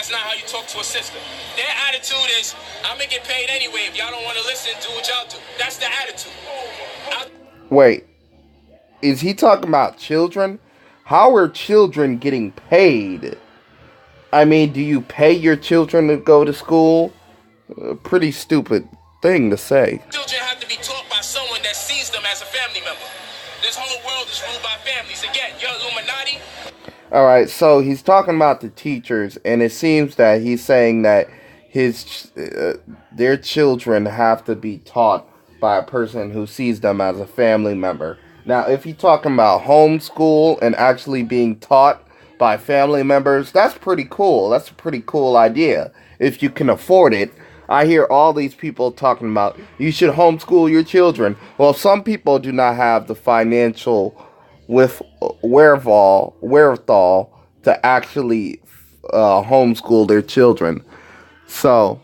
That's not how you talk to a sister. Their attitude is, I'm gonna get paid anyway. If y'all don't want to listen, do what y'all do. That's the attitude. Wait, is he talking about children? How are children getting paid? I mean, do you pay your children to go to school? Pretty stupid thing to say. Children have to be taught by someone that sees them as a family member. This whole world is ruled by families. Again, you're Illuminati. Alright, so he's talking about the teachers, and it seems that he's saying that their children have to be taught by a person who sees them as a family member. Now, if you're talking about homeschool and actually being taught by family members, that's pretty cool. That's a pretty cool idea. If you can afford it. I hear all these people talking about you should homeschool your children. Well, some people do not have the financial wherewithal to actually homeschool their children. So,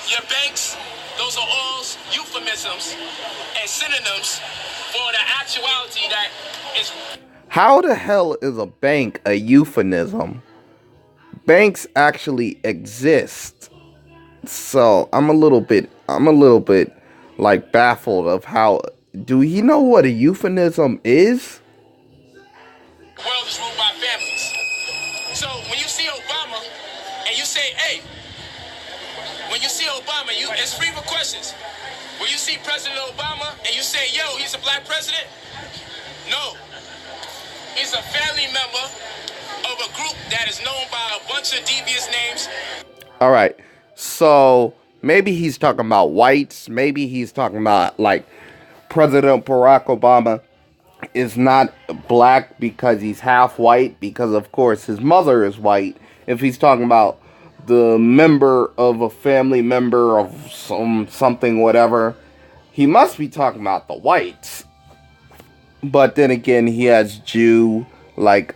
your banks, those are all euphemisms and synonyms for the actuality that is. How the hell is a bank a euphemism? Banks actually exist. So I'm a little bit like baffled of how. Do you know what a euphemism is? The world is ruled by families. So when you see Obama and you say, hey, when you see Obama, it's free for questions. When you see President Obama and you say, yo, he's a black president? No. He's a family member of a group that is known by a bunch of devious names. All right. So maybe he's talking about whites. Maybe he's talking about like President Barack Obama is not black because he's half white, because of course his mother is white. If he's talking about the member of a family member of something, whatever, he must be talking about the whites. But then again, he has Jew, like,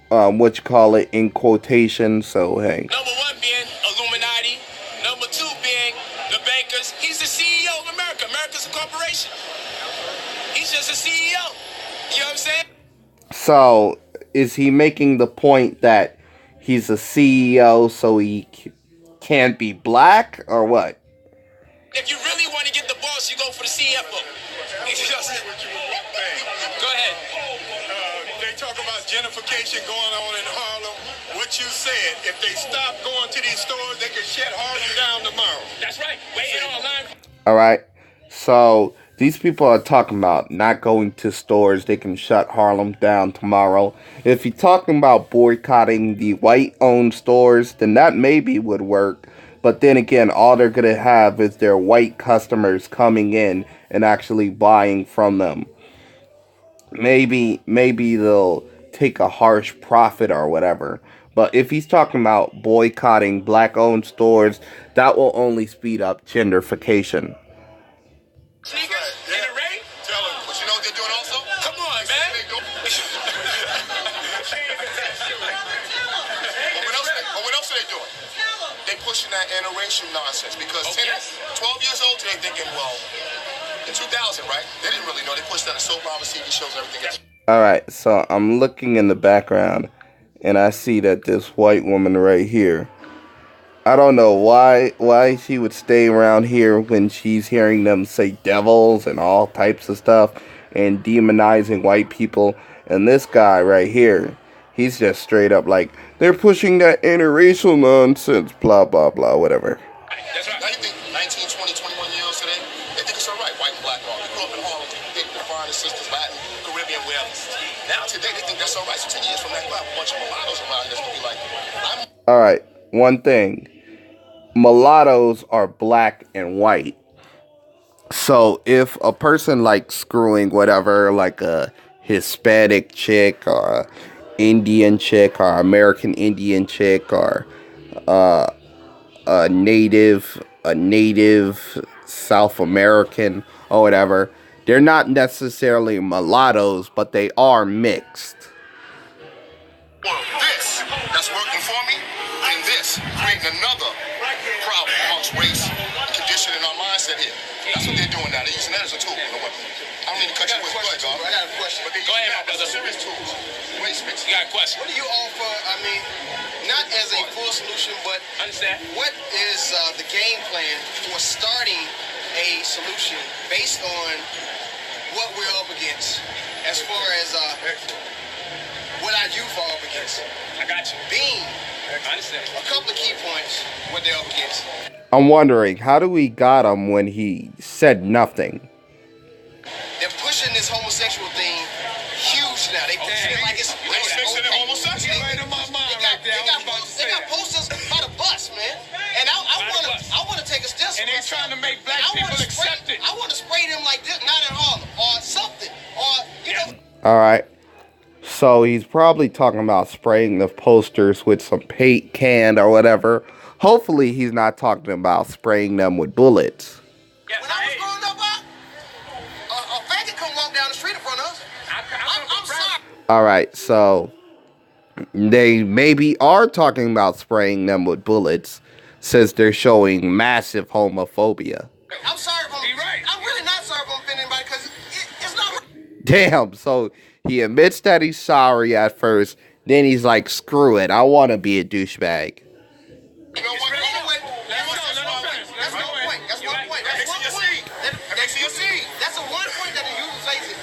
what you call it, in quotation, so hey. Number one being Illuminati. Number two being the bankers. He's the CEO of America. America's a corporation. He's just a CEO. You know what I'm saying? So, is he making the point that he's a CEO so he can't be black, or what? If you really want to get the boss, you go for the CFO. Go ahead. They talk about gentrification going on in Harlem. What you said, if they stop going to these stores, they can shut Harlem down tomorrow. That's right. Waiting online. All right. So these people are talking about not going to stores. They can shut Harlem down tomorrow. If you're talking about boycotting the white-owned stores, then that maybe would work. But then again, all they're going to have is their white customers coming in and actually buying from them. Maybe they'll take a harsh profit or whatever. But if he's talking about boycotting black-owned stores, that will only speed up gentrification. Sneakers in the rain? Tell them. But you know what they're doing also? Come on, man. What else are they doing? They pushing that interracial nonsense because 12 years old today thinking, well, in 2000, right? They didn't really know. They pushed that in soap opera, TV shows, everything else. Alright, so I'm looking in the background, and I see that this white woman right here, I don't know why she would stay around here when she's hearing them say devils and all types of stuff, and demonizing white people, and this guy right here, he's just straight up like, they're pushing that interracial nonsense, blah, blah, blah, whatever. That's right. Now you think 19, 20, 21 years old today, they think it's all right, white and black all. You grew up in Harlem, they define the sisters, Latin, Caribbean, where now today they think that's all right. So 10 years from now, we'll have a bunch of mulattoes around that's going to be like, Alright, one thing. Mulattoes are black and white. So if a person likes screwing whatever, like a Hispanic chick or a Indian chick or American Indian chick or a native South American or whatever, they're not necessarily mulattoes, but they are mixed. this that's working for me, and this creating another problem amongst race and conditioning our mindset here. That's what they're doing. doing now. They're using that as a tool. No weapon. I don't mean to cut you with blood, dog. I got a question. But they Go ahead, my use brother. serious tools. Waste mix. You got a question? What do you offer? I mean, not as a full solution, but Understand? what is the game plan for starting a solution based on what we're up against, as far as what our youth are up against? I got you. Being I understand. a couple of key points what they're up against. I'm wondering, how do we got him when he said nothing? They're pushing this homosexual thing huge now. They pushing it like it's fixing it homosexual. Right in my mind right there. They got posters by the bus, man. And I want to take a step. And they're trying to make black people accept it. I want to spray them like this, not in Harlem, or something, or you know. All right. So he's probably talking about spraying the posters with some paint can or whatever. Hopefully he's not talking about spraying them with bullets. Yes, When I was growing up, a faggot come walk down the street in front of us. I'm sorry. All right, so they maybe are talking about spraying them with bullets since they're showing massive homophobia. I'm sorry if I'm really not sorry if I'm offending anybody, because it's not. Damn, so he admits that he's sorry at first, then he's like, screw it, I want to be a douchebag. You know what? That's one point. That's one point. That's a one point that the youth faces.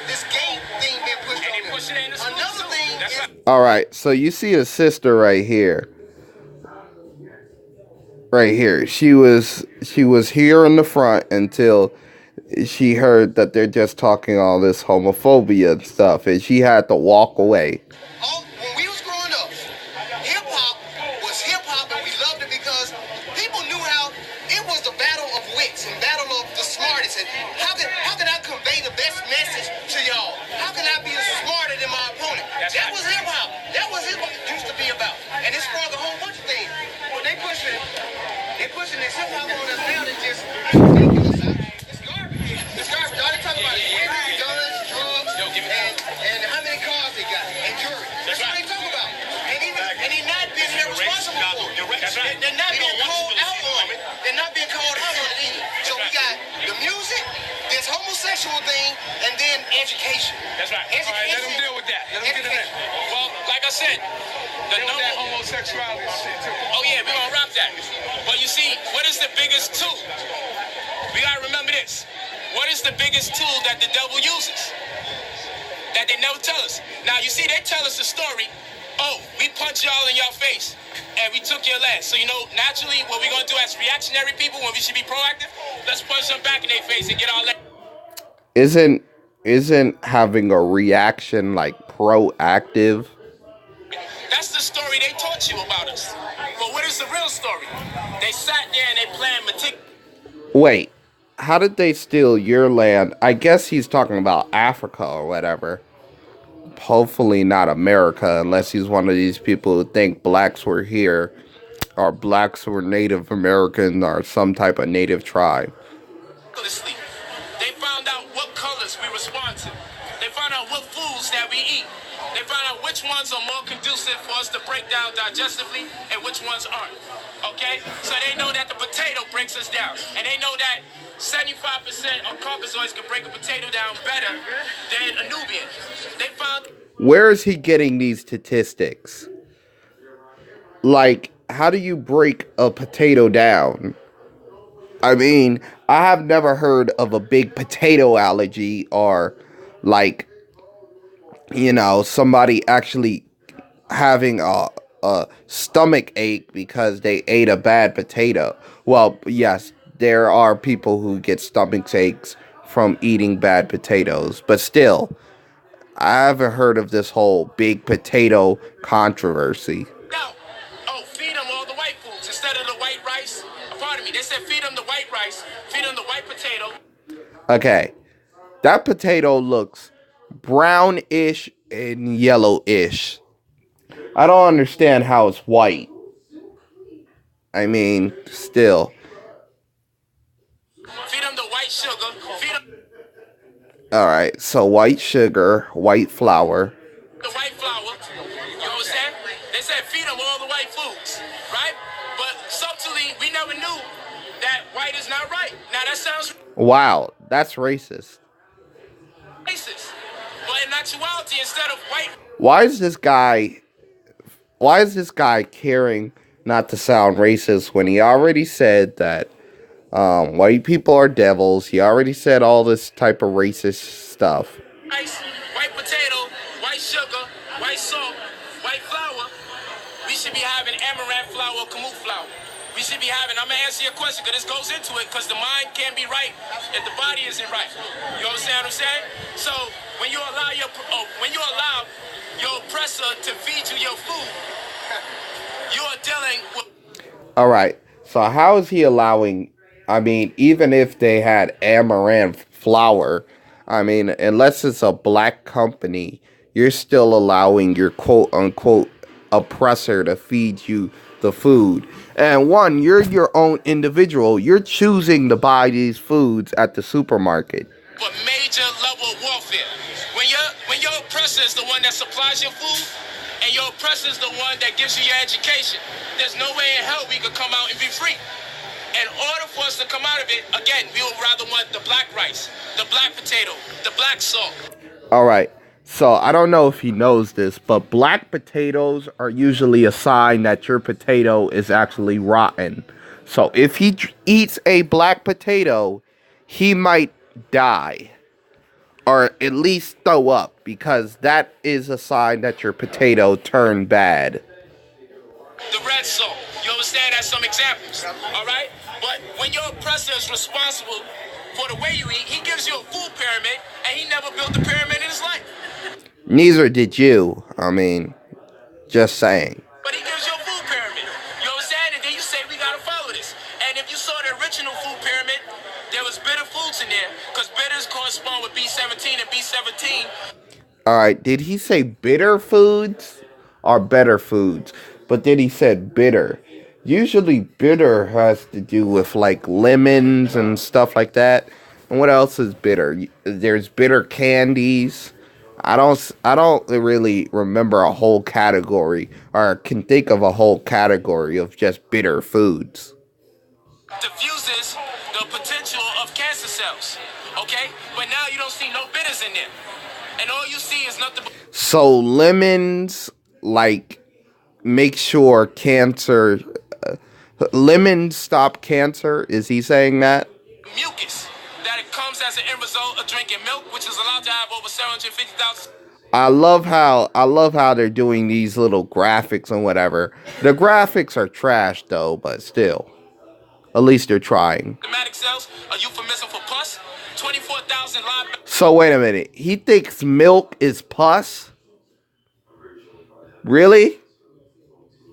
This game thing being pushed on them. pushing it in the school, Another too. thing That's is, right. All right, so you see a sister right here. Right here. She was here in the front until she heard that they're just talking all this homophobia and stuff, and she had to walk away. when we was growing up, hip hop was hip hop, and we loved it because people knew how it was the battle of wits and battle of the smartest. And how can I convey the best message to y'all? How can I be smarter than my opponent? That was hip hop. That was hip hop used to be about, and it sparked a whole bunch of things. But they pushing this hip hop on us now. That just ridiculous. It's garbage. It's garbage. All they talking about is women, guns, drugs, and how many cars they got, and jewelry. That's what they talk about. And they not being held responsible for it. That's right. They're not being called out on it. They're not being called out on it either. So we got the music, this homosexual thing, and then education. That's right. Education. All right, let them deal with that. Let them get in there. Well, like I said, the Deal with number. that homosexuality shit too. Oh yeah, we're gonna rock that. But you see, what is the biggest tool? We gotta remember this. What is the biggest tool that the devil uses? That they never tell us. Now you see, they tell us the story. Oh, we punched y'all in your face and we took your land. So you know, naturally, what we're gonna do as reactionary people when we should be proactive, let's punch them back in their face and get our land. Isn't having a reaction like proactive? That's the story they taught you about us. But what is the real story? They sat there and they planned meticulous. Wait, how did they steal your land? I guess he's talking about Africa or whatever. Hopefully not America, unless he's one of these people who think blacks were here, or blacks were Native American, or some type of native tribe. They found out what colors we respond to. They found out what foods that we eat. They found out which ones are more conducive for us to break down digestively and which ones aren't. Okay? So they know that the potato breaks us down. And they know that 75% of Caucasoids can break a potato down better than a Nubian. They found... Where is he getting these statistics? Like, how do you break a potato down? I mean, I have never heard of a big potato allergy or, like, you know, somebody actually having a stomach ache because they ate a bad potato. Well, yes, there are people who get stomach aches from eating bad potatoes, but still, I haven't heard of this whole big potato controversy. No. Oh, feed them all the white foods instead of the white rice. Pardon me, they said feed them the white rice, feed them the white potato. Okay, that potato looks brownish and yellowish. I don't understand how it's white. I mean, still. Feed them the white sugar. Feed them Alright, so white sugar, white flour. the white flour. You understand? They said feed them all the white foods, right? But subtly, we never knew that white is not right. Now that sounds Wow, that's racist. racist. But in actuality, instead of white, Why is this guy caring not to sound racist when he already said that white people are devils? He already said all this type of racist stuff. rice, white potato, white sugar, white salt, white flour, we should be having amaranth flour or kamut flour. We should be having, I'm going to answer your question because this goes into it because the mind can't be right if the body isn't right. You understand what I'm saying? So when you allow your oppressor to feed you your food, you are dealing with... All right. So how is he allowing? I mean, even if they had amaranth flour, I mean, unless it's a black company, you're still allowing your quote unquote oppressor to feed you the food. And one, you're your own individual. You're choosing to buy these foods at the supermarket. a major level of warfare. When your oppressor is the one that supplies your food, and your oppressor is the one that gives you your education, there's no way in hell we could come out and be free. In order for us to come out of it, again, we would rather want the black rice, the black potato, the black salt. All right. So I don't know if he knows this, but black potatoes are usually a sign that your potato is actually rotten. So if he eats a black potato, he might die. Or at least throw up, because that is a sign that your potato turned bad. The red salt. You understand? That's some examples. All right? But when your oppressor is responsible for the way you eat, he gives you a food pyramid, and he never built a pyramid in his life. Neither did you. I mean, just saying. But he gives you a food pyramid. You understand? And then you say, we got to follow this. And if you saw the original food pyramid, there was bitter foods in there, because bitters correspond with B17 and B17. All right, did he say bitter foods or better foods? But then he said bitter. Usually bitter has to do with like lemons and stuff like that. And what else is bitter? There's bitter candies. I don't really remember a whole category, or can think of a whole category of just bitter foods. Diffuses the potential of cancer cells. Okay? But now you don't see no bitters in there. And all you see is nothing but... So lemons, like, make sure cancer... lemons stop cancer? Is he saying that? mucus. That it comes as an end result of drinking milk, which is allowed to have over 750,000... I love how they're doing these little graphics and whatever. The graphics are trash though, but still. At least they're trying. somatic cells, a euphemism for pus. 24,000 live... So wait a minute. He thinks milk is pus? Really?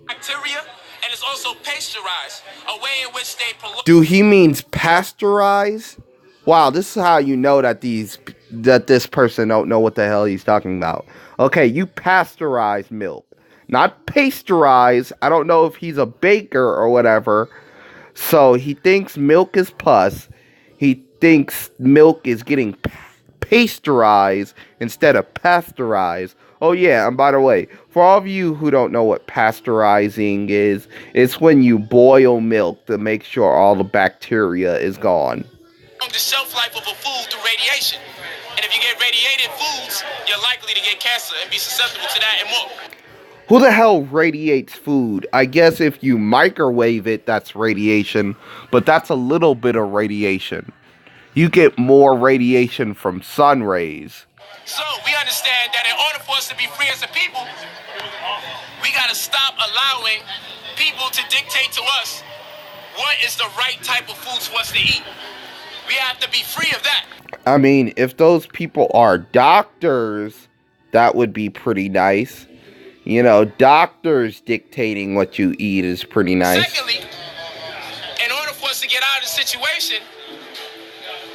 bacteria, and it's also pasteurized, a way in which they prolong... Do he means pasteurize? Wow, this is how you know that this person don't know what the hell he's talking about. Okay, you pasteurize milk, not pasteurize. I don't know if he's a baker or whatever. So he thinks milk is pus. He thinks milk is getting pasteurized instead of pasteurized. Oh yeah, and by the way, for all of you who don't know what pasteurizing is, it's when you boil milk to make sure all the bacteria is gone. the shelf life of a food through radiation. And if you get radiated foods, you're likely to get cancer and be susceptible to that and more. Who the hell radiates food? I guess if you microwave it, that's radiation, but that's a little bit of radiation. You get more radiation from sun rays. So we understand that in order for us to be free as a people, we got to stop allowing people to dictate to us what is the right type of foods for us to eat. We have to be free of that. I mean, if those people are doctors, that would be pretty nice. You know, doctors dictating what you eat is pretty nice. Secondly, in order for us to get out of the situation,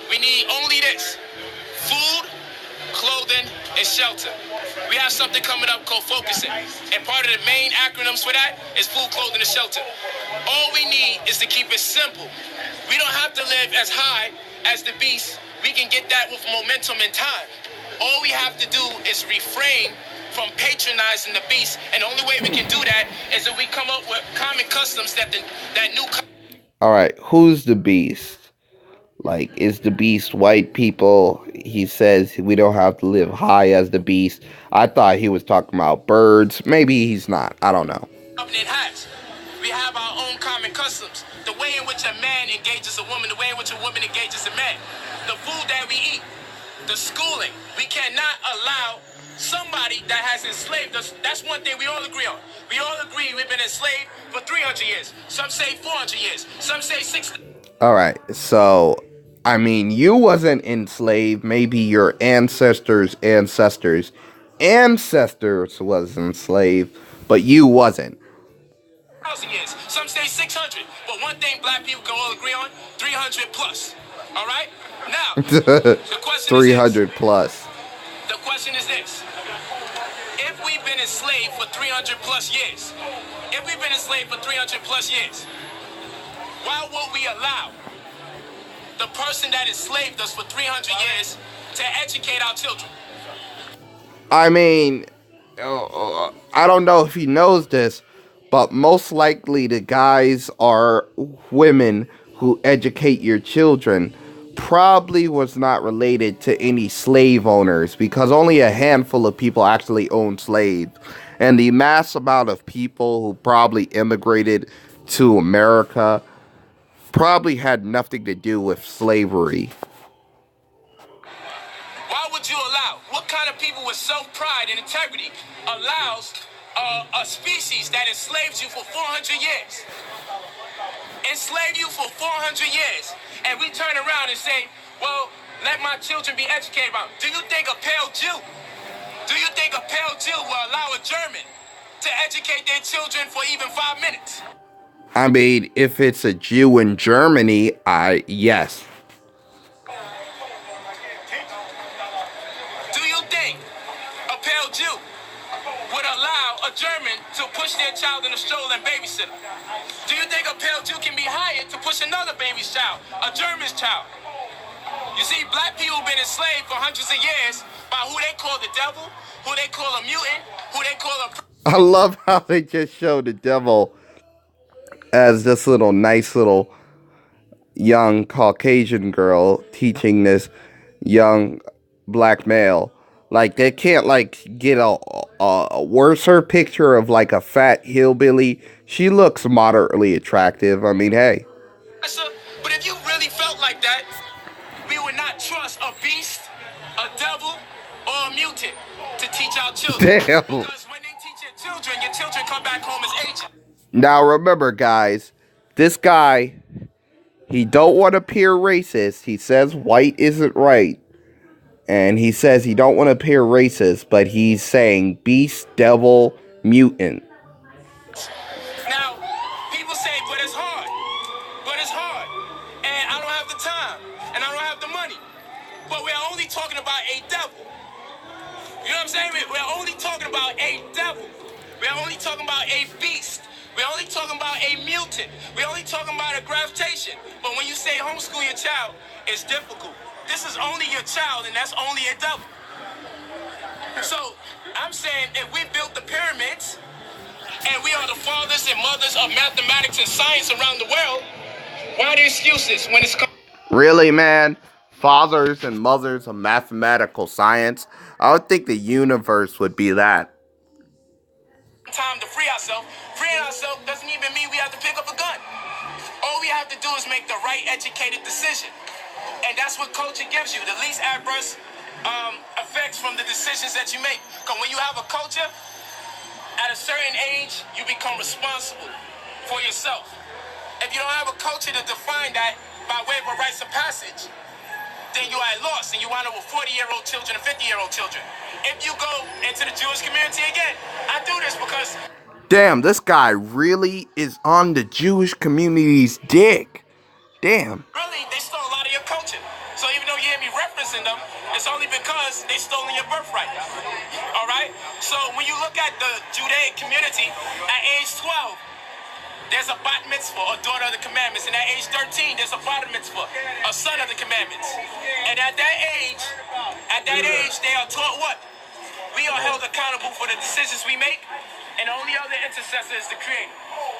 we need only this: food, clothing, and shelter. We have something coming up called focusing. And part of the main acronyms for that is food, clothing, and shelter. All we need is to keep it simple. We don't have to live as high as the beast. We can get that with momentum and time. All we have to do is refrain from patronizing the beast. And the only way we can do that is if we come up with common customs that new... All right, who's the beast? Like, is the beast white people? He says we don't have to live high as the beast. I thought he was talking about birds. Maybe he's not. I don't know. It has. We have our own common customs. The way in which a man engages a woman, the way in which a woman engages a man. The food that we eat, the schooling. We cannot allow somebody that has enslaved us. That's one thing we all agree on. We all agree we've been enslaved for 300 years. Some say 400 years. Some say 600. All right, so I mean, you wasn't enslaved. Maybe your ancestors' ancestors was enslaved, but you wasn't. 1,000 years. Some say 600. But one thing black people can all agree on, 300 plus. All right? Now, the question is 300 this. plus. The question is this. If we've been enslaved for 300 plus years, why would we allow the person that enslaved us for 300 years to educate our children? I mean, I don't know if he knows this, but most likely the guys are women who educate your children. Probably was not related to any slave owners because only a handful of people actually own slaves. And the mass amount of people who probably immigrated to America probably had nothing to do with slavery. Why would you allow? What kind of people with self-pride and integrity allows a species that enslaved you for 400 years? Enslaved you for 400 years. And we turn around and say, well, let my children be educated about it. Do you think a pale Jew will allow a German to educate their children for even 5 minutes? I mean, if it's a Jew in Germany, yes. Do you think a pale Jew would allow a German to push their child in a stroller and babysit them? Do you think a pale Jew can be hired to push another baby's child, a German's child? You see, black people have been enslaved for hundreds of years by who they call the devil, who they call a mutant, who they call a... I love how they just show the devil as this nice little young Caucasian girl teaching this young black male. Like, they can't, get a worser picture of, a fat hillbilly. She looks moderately attractive. I mean, hey. But if you really felt like that, we would not trust a beast, a devil, or a mutant to teach our children. Damn. Because when they teach your children come back home as agents. Now, remember, guys, this guy, he don't want to appear racist. He says white isn't right. And he says he don't want to appear racist, but he's saying beast, devil, mutant. Now, people say, but it's hard. And I don't have the time. And I don't have the money. But we're only talking about a devil. You know what I'm saying? We're only talking about a devil. We're only talking about a beast. We're only talking about a mutant. We're only talking about a gravitation. But when you say homeschool your child, it's difficult. This is only your child, and that's only a devil. So, I'm saying if we built the pyramids, and we are the fathers and mothers of mathematics and science around the world, why the excuses when it's... Really, man? Fathers and mothers of mathematical science? I would think the universe would be that. Time to free ourselves. Freeing ourselves doesn't even mean we have to pick up a gun. All we have to do is make the right educated decision. And that's what culture gives you, the least adverse effects from the decisions that you make. Because when you have a culture, at a certain age, you become responsible for yourself. If you don't have a culture to define that by way of a rites of passage, then you are at loss and you wind up with 40-year-old children and 50-year-old children. If you go into the Jewish community again, I do this because... Damn, this guy really is on the Jewish community's dick. Damn. Really, they stole a lot of your culture. So even though you hear me referencing them, it's only because they stole your birthright. All right? So when you look at the Judaic community, at age 12, there's a bat mitzvah, a daughter of the commandments. And at age 13, there's a bar mitzvah, a son of the commandments. And at that age, they are taught what? We are held accountable for the decisions we make, and the only other intercessor is the Creator.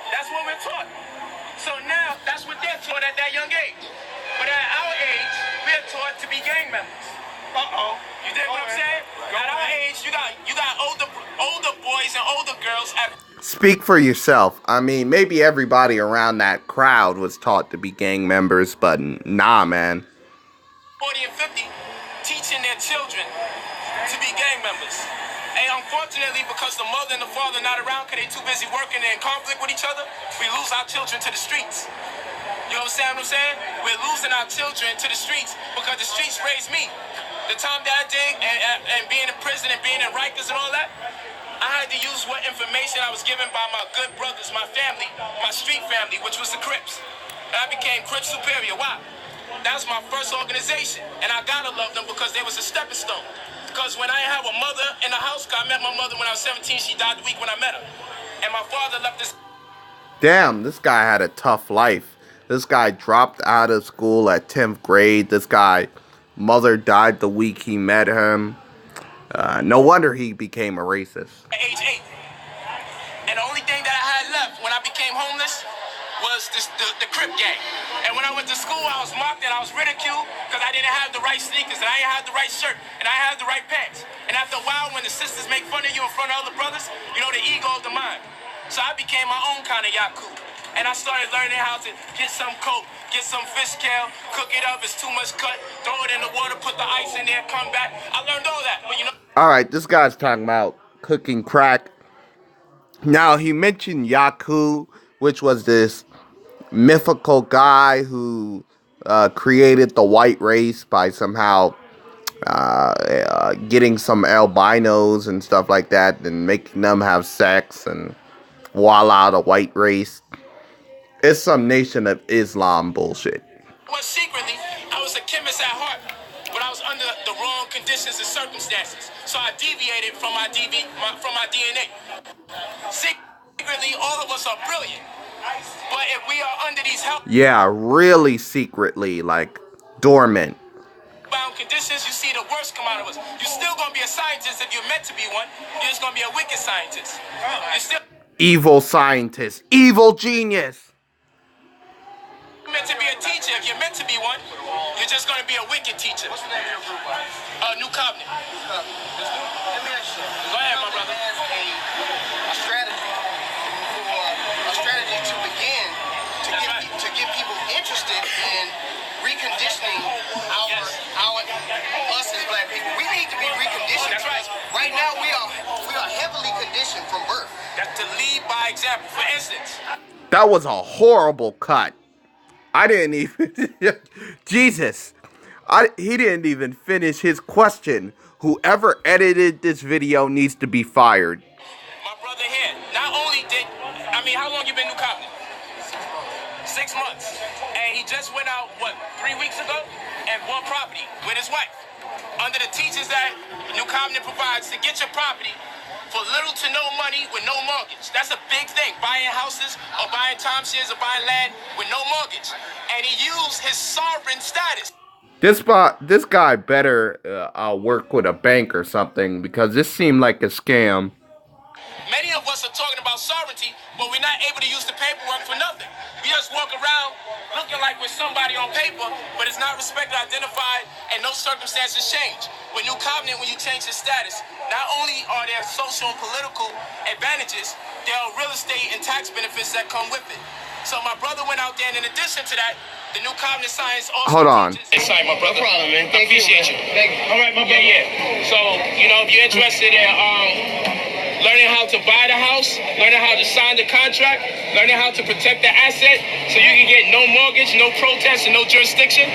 That's what we're taught. So now, That's what they're taught at that young age. But at our age, we're taught to be gang members. Uh-oh. You dig what I'm saying? At our age, you got older boys and older girls at... Speak for yourself. I mean, maybe everybody around that crowd was taught to be gang members, but nah, man. 40 and 50 teaching their children to be gang members. And unfortunately, because the mother and the father are not around because they're too busy working and in conflict with each other, we lose our children to the streets. You understand what I'm saying? We're losing our children to the streets because the streets raised me. The time that I did and being in prison and being in Rikers and all that, I had to use what information I was given by my good brothers, my family, my street family, which was the Crips. And I became Crip Superior. Why? That was my first organization. And I gotta love them because they was a stepping stone. Because when I have a mother in the house, I met my mother when I was 17. She died the week when I met her. And my father left this... Damn, this guy had a tough life. This guy dropped out of school at 10th grade. This guy, mother died the week he met him. No wonder he became a racist. At age 8. And the only thing that I had left when I became homeless was the Crip gang. And when I went to school, I was mocked and I was ridiculed because I didn't have the right sneakers and I didn't have the right shirt and I didn't have the right pants. And after a while, when the sisters make fun of you in front of other brothers, you know the ego of the mind. So I became my own kind of Yaku. And I started learning how to get some coke, get some fish kale, cook it up, it's too much cut, throw it in the water, put the ice in there, come back. I learned all that, but you know... Alright, this guy's talking about cooking crack. Now, he mentioned Yaku, which was this mythical guy who created the white race by somehow getting some albinos and stuff like that and making them have sex and voila, the white race. It's some Nation of Islam bullshit. Well, secretly, I was a chemist at heart, but I was under the wrong conditions and circumstances. So I deviated from my DNA. Secretly, all of us are brilliant. But if we are under these health... Yeah, really secretly, like dormant. ...bound conditions, you see the worst come out of us. You're still going to be a scientist if you're meant to be one. You're just going to be a wicked scientist. You're still... Evil scientist. Evil genius. Meant to be a teacher. If you're meant to be one, you're just going to be a wicked teacher. What's the name of your group? New Covenant. Let me ask you. Go ahead, my brother. A strategy to begin to get people interested in reconditioning us as black people. We need to be reconditioned. That's right. Right now we are heavily conditioned from birth. That's to lead by example. For instance, that was a horrible cut. I didn't even... Jesus. He didn't even finish his question. Whoever edited this video needs to be fired. My brother here, not only did... I mean, how long you been New Covenant? 6 months. And he just went out, 3 weeks ago? And bought property with his wife. Under the teachings that New Covenant provides to get your property for little to no money with no mortgage. That's a big thing. Buying houses or buying timeshares or buying land with no mortgage. And he used his sovereign status. This guy better work with a bank or something because this seemed like a scam. Many of us are talking about sovereignty, but we're not able to use the paperwork for nothing. We just walk around looking like we're somebody on paper, but it's not respected, identified, and no circumstances change. With New Covenant, when you change your status, not only are there social and political advantages, there are real estate and tax benefits that come with it. So my brother went out there, and in addition to that, the New Covenant science also... Hold on. Sorry, my brother. No problem, man. I appreciate you. Thank you. All right, my brother. Yeah. So, you know, if you're interested in learning how to buy the house, learning how to sign the contract, learning how to protect the asset so you can get no mortgage, no protest, and no jurisdiction,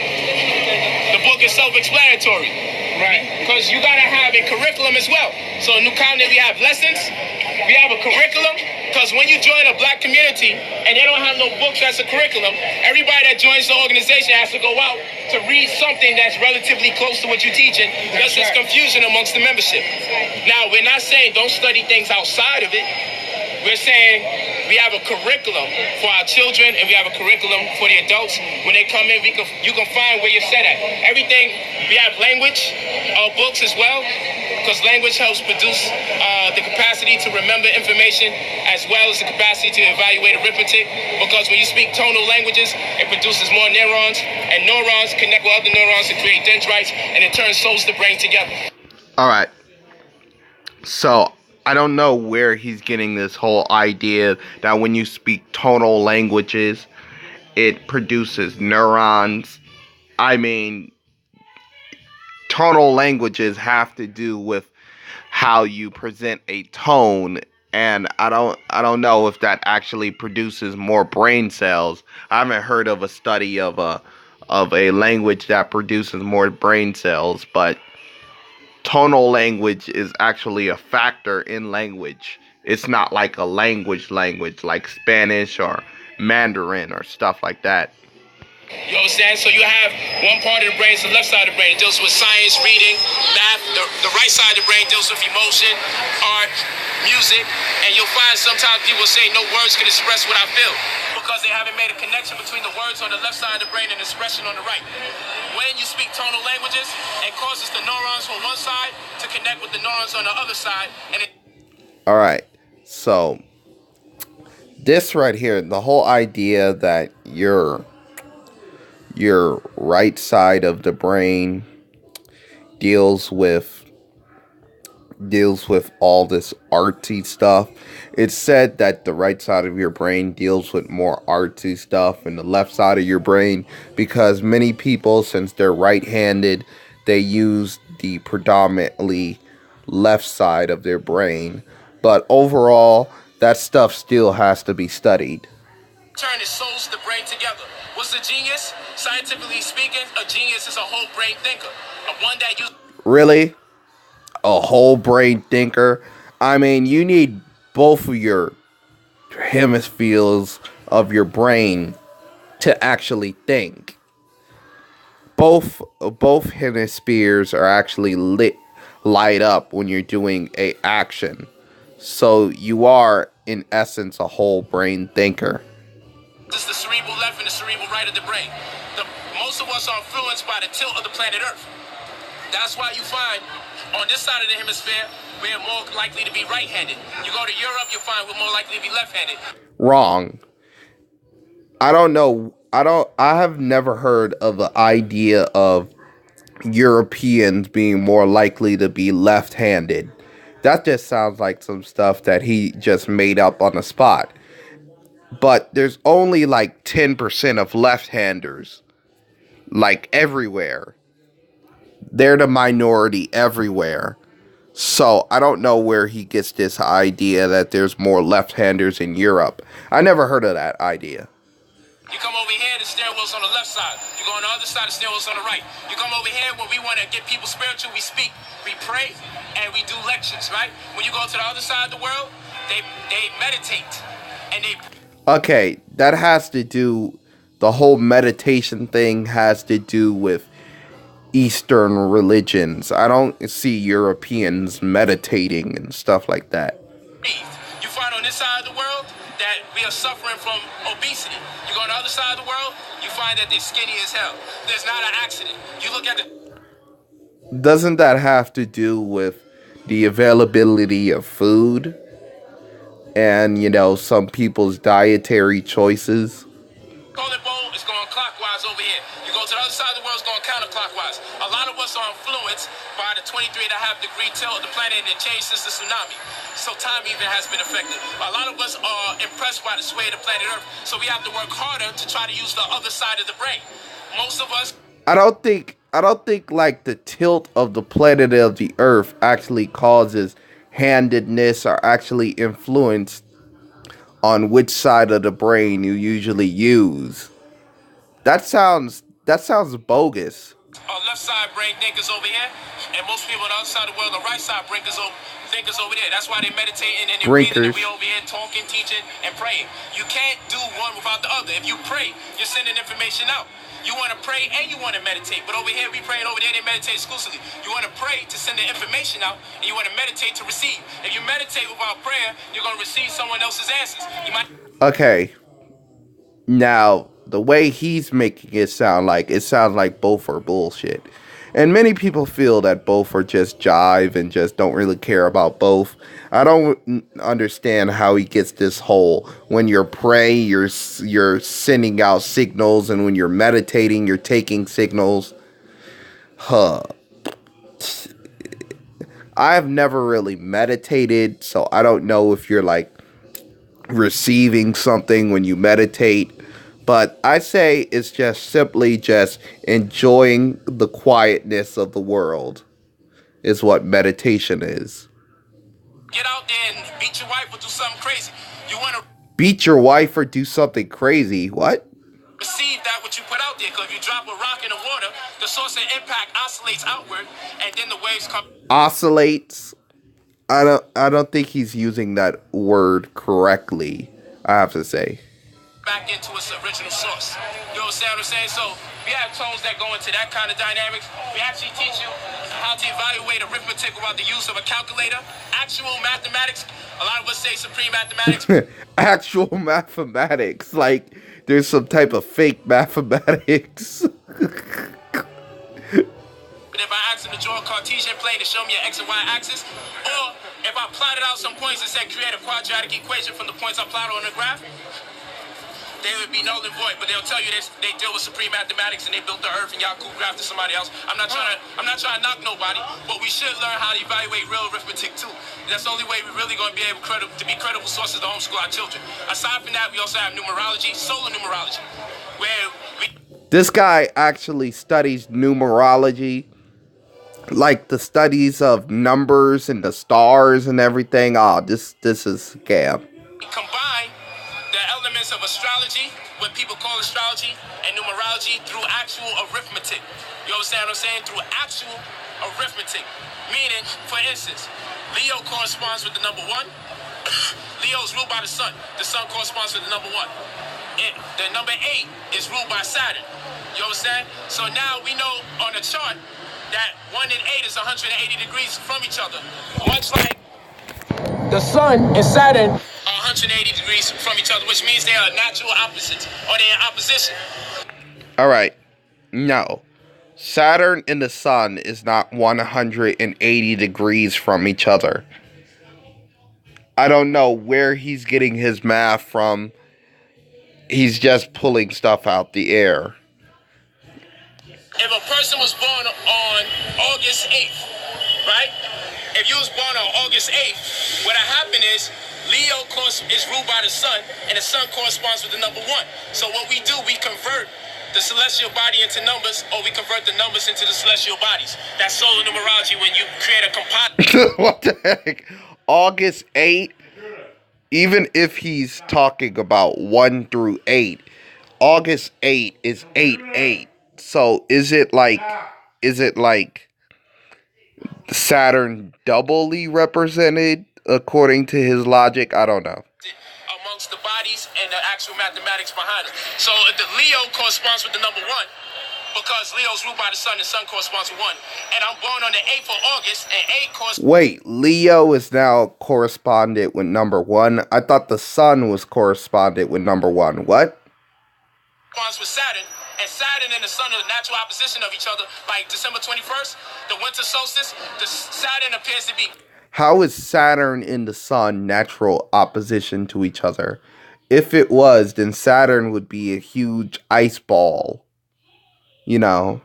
the book is self-explanatory. Right. Because you got to have a curriculum as well. So in New Covenant, we have lessons. We have a curriculum. Because when you join a black community and they don't have no books as a curriculum, everybody that joins the organization has to go out to read something that's relatively close to what you're teaching. Thus, there's confusion amongst the membership. Now, we're not saying don't study things outside of it. We're saying we have a curriculum for our children and we have a curriculum for the adults. When they come in, you can find where you're set at. Everything, we have language books as well. because language helps produce the capacity to remember information as well as the capacity to evaluate arithmetic. Because when you speak tonal languages, it produces more neurons, and neurons connect with other neurons to create dendrites, and in turn sews the brain together. All right. So I don't know where he's getting this whole idea that when you speak tonal languages, it produces neurons. I mean, tonal languages have to do with how you present a tone, and I don't know if that actually produces more brain cells. I haven't heard of a study of a language that produces more brain cells, but tonal language is actually a factor in language. It's not like a language like Spanish or Mandarin or stuff like that. You understand? So you have one part of the brain is the left side of the brain. It deals with science, reading, math. The right side of the brain deals with emotion, art, music. And you'll find sometimes people say no words can express what I feel because they haven't made a connection between the words on the left side of the brain and the expression on the right. When you speak tonal languages, it causes the neurons on one side to connect with the neurons on the other side. All right. So this right here, the whole idea that your right side of the brain deals with all this artsy stuff. It's said that the right side of your brain deals with more artsy stuff than the left side of your brain, because many people, since they're right-handed, they use the predominantly left side of their brain. But overall, that stuff still has to be studied. Turn it sews the brain together. What's a genius? Scientifically speaking, a genius is a whole brain thinker. One that uses Really? A whole brain thinker? I mean, you need both of your hemispheres of your brain to actually think. Both hemispheres are actually light up when you're doing a action. So you are, in essence, a whole brain thinker. This is the cerebral left and the cerebral right of the brain. Most of us are influenced by the tilt of the planet Earth. That's why you find on this side of the hemisphere, we're more likely to be right-handed. You go to Europe, you'll find we're more likely to be left-handed. Wrong. I don't know. I have never heard of the idea of Europeans being more likely to be left-handed. That just sounds like some stuff that he just made up on the spot. But there's only like 10% of left-handers, like everywhere. They're the minority everywhere. So I don't know where he gets this idea that there's more left-handers in Europe. I never heard of that idea. You come over here, the steering wheel's on the left side. You go on the other side, the steering wheel's on the right. You come over here where we want to get people spiritual, we speak, we pray, and we do lectures, right? When you go to the other side of the world, they meditate, and they... Okay, that has to do, the whole meditation thing has to do with Eastern religions. I don't see Europeans meditating and stuff like that. You find on this side of the world that we are suffering from obesity. You go on the other side of the world, you find that they're skinny as hell. There's not an accident. You look at the... Doesn't that have to do with the availability of food? And, you know, some people's dietary choices? Toilet bowl is going clockwise over here. You go to the other side of the world, it's going counterclockwise. A lot of us are influenced by the 23.5-degree tilt of the planet, and it changed since the tsunami. So time even has been affected. A lot of us are impressed by the sway of the planet Earth, so we have to work harder to try to use the other side of the brain. Most of us... I don't think like the tilt of the planet of the Earth actually causes handedness or actually influence on which side of the brain you usually use. That sounds bogus. Our left side brain thinkers over here, and most people on the other side of the world, the right side thinkers over there. That's why they meditating and they're breathing, and we over here talking, teaching, and praying. You can't do one without the other. If you pray, you're sending information out. You want to pray and you want to meditate. But over here, we pray, and over there, they meditate exclusively. You want to pray to send the information out, and you want to meditate to receive. If you meditate without prayer, you're going to receive someone else's answers. You might... Okay. Now, the way he's making it sounds like both are bullshit. And many people feel that both are just jive and just don't really care about both. I don't understand how he gets this whole when you're praying, you're sending out signals, and when you're meditating, you're taking signals. Huh. I've never really meditated, so I don't know if you're like receiving something when you meditate. But I say it's just simply just enjoying the quietness of the world is what meditation is. Get out there and beat your wife or do something crazy. You want to Beat your wife or do something crazy? What? receive that what you put out there. Because if you drop a rock in the water, the source of impact oscillates outward, and then the waves come Oscillates? I don't think he's using that word correctly, I have to say. back into its original source. You understand what I'm saying? So we have tones that go into that kind of dynamics. We actually teach you how to evaluate arithmetic without the use of a calculator. Actual mathematics. A lot of us say supreme mathematics. Actual mathematics. Like, there's some type of fake mathematics. But if I ask them to draw a Cartesian plane to show me an X and Y axis, or if I plotted out some points and said create a quadratic equation from the points I plotted on the graph, they would be null and void. But they'll tell you this, they deal with supreme mathematics and they built the earth and y'all graphed to somebody else. I'm not trying to knock nobody, but we should learn how to evaluate real arithmetic too. That's the only way we're really going to be able to be credible sources to homeschool our children. Aside from that, we also have numerology, solar numerology, where we This guy actually studies numerology, like the studies of numbers and the stars and everything. Oh, this is scam. combine the elements of astrology, what people call astrology, and numerology through actual arithmetic. You understand what I'm saying? Through actual arithmetic. Meaning, for instance, Leo corresponds with the number 1. Leo is ruled by the sun. The sun corresponds with the number 1. The number 8 is ruled by Saturn. You understand? So now we know on the chart that 1 and 8 is 180 degrees from each other. Much like the sun and Saturn are 180 degrees from each other, which means they are natural opposites, or they're in opposition. All right. No. Saturn and the sun is not 180 degrees from each other. I don't know where he's getting his math from. He's just pulling stuff out the air. If a person was born on August 8th, right? If you was born on August 8th, what happened is Leo is ruled by the sun, and the sun corresponds with the number 1. So what we do, we convert the celestial body into numbers, or we convert the numbers into the celestial bodies. That's solar numerology when you create a composite. What the heck? August 8? Even if he's talking about 1 through 8, August 8 is 8-8. So is it like Saturn doubly represented according to his logic? I don't know. Amongst the bodies and the actual mathematics behind it. So the Leo corresponds with the number 1 because Leo's ruled by the sun, and sun corresponds with 1. And I'm born on the 8th of August, and 8 corresponds. Wait, Leo is now corresponded with number 1? I thought the sun was corresponded with number 1. What? Corresponds with Saturn, and Saturn and the sun are the natural opposition of each other. Like December 21st, the winter solstice, the Saturn appears to be. How is Saturn and the sun natural opposition to each other? If it was, then Saturn would be a huge ice ball. You know,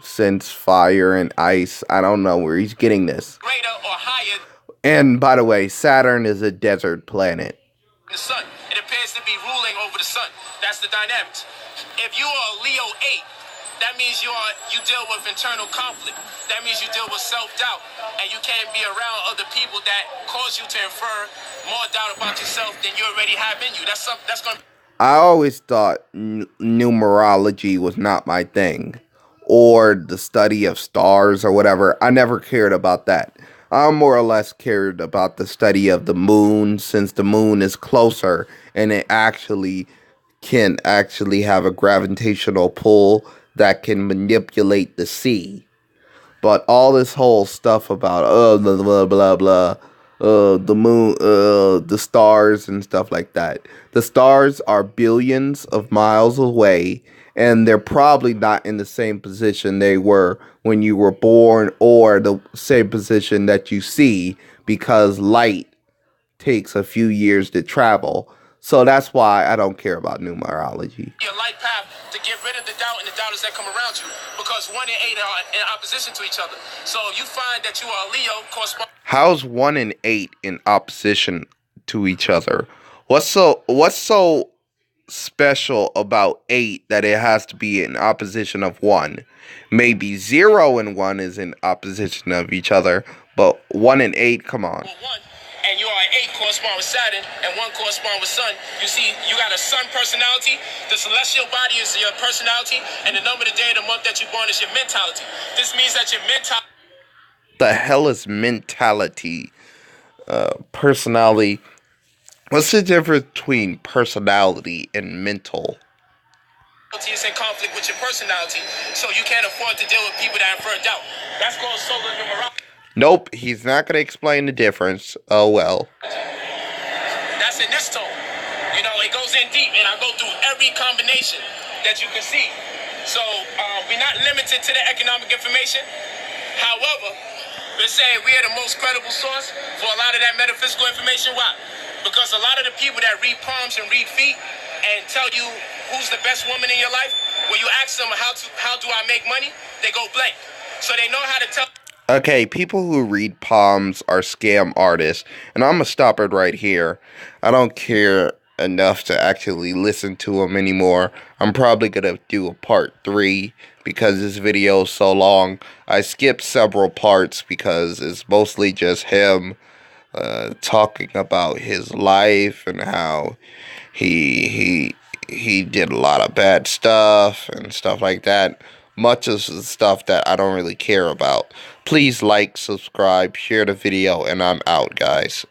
since fire and ice, I don't know where he's getting this. Greater or higher. And by the way, Saturn is a desert planet. The sun, it appears to be ruling over the sun. That's the dynamics. If you are a Leo 8, that means you deal with internal conflict. That means you deal with self-doubt, and you can't be around other people that cause you to infer more doubt about yourself than you already have in you. That's going to. I always thought numerology was not my thing, or the study of stars or whatever. I never cared about that. I more or less cared about the study of the moon, since the moon is closer and it can actually have a gravitational pull that can manipulate the sea. But all this whole stuff about blah blah blah blah, the moon, the stars and stuff like that. The stars are billions of miles away, and they're probably not in the same position they were when you were born, or the same position that you see, because light takes a few years to travel. So that's why I don't care about numerology. Your light path to get rid of the doubt and the doubters that come around you, because 1 and 8 are in opposition to each other. So if you find that you are a Leo, correspond. How's 1 and 8 in opposition to each other? What's so special about 8 that it has to be in opposition of 1? Maybe 0 and 1 is in opposition of each other, but 1 and 8, come on. 1, and you are 8 correspond with Saturn, and 1 correspond with Sun. You see, you got a Sun personality. The celestial body is your personality, and the number of the day of the month that you're born is your mentality. This means that your mentality. The hell is mentality? Personality. What's the difference between personality and mental? Is in conflict with your personality, so you can't afford to deal with people that infer doubt. That's called solar numerology. Nope, he's not going to explain the difference. Oh well. That's in this tone. You know, it goes in deep, and I go through every combination that you can see. So we're not limited to the economic information. However, we're saying we are the most credible source for a lot of that metaphysical information. Why? Because a lot of the people that read palms and read feet and tell you who's the best woman in your life, when you ask them how do I make money, they go blank. So they know how to tell. Okay, people who read palms are scam artists, and I'm gonna stop it right here. I don't care enough to actually listen to them anymore. I'm probably gonna do a part 3 because this video is so long. I skipped several parts because it's mostly just him talking about his life and how he did a lot of bad stuff and stuff like that. Much of the stuff that I don't really care about. Please like, subscribe, share the video, and I'm out, guys.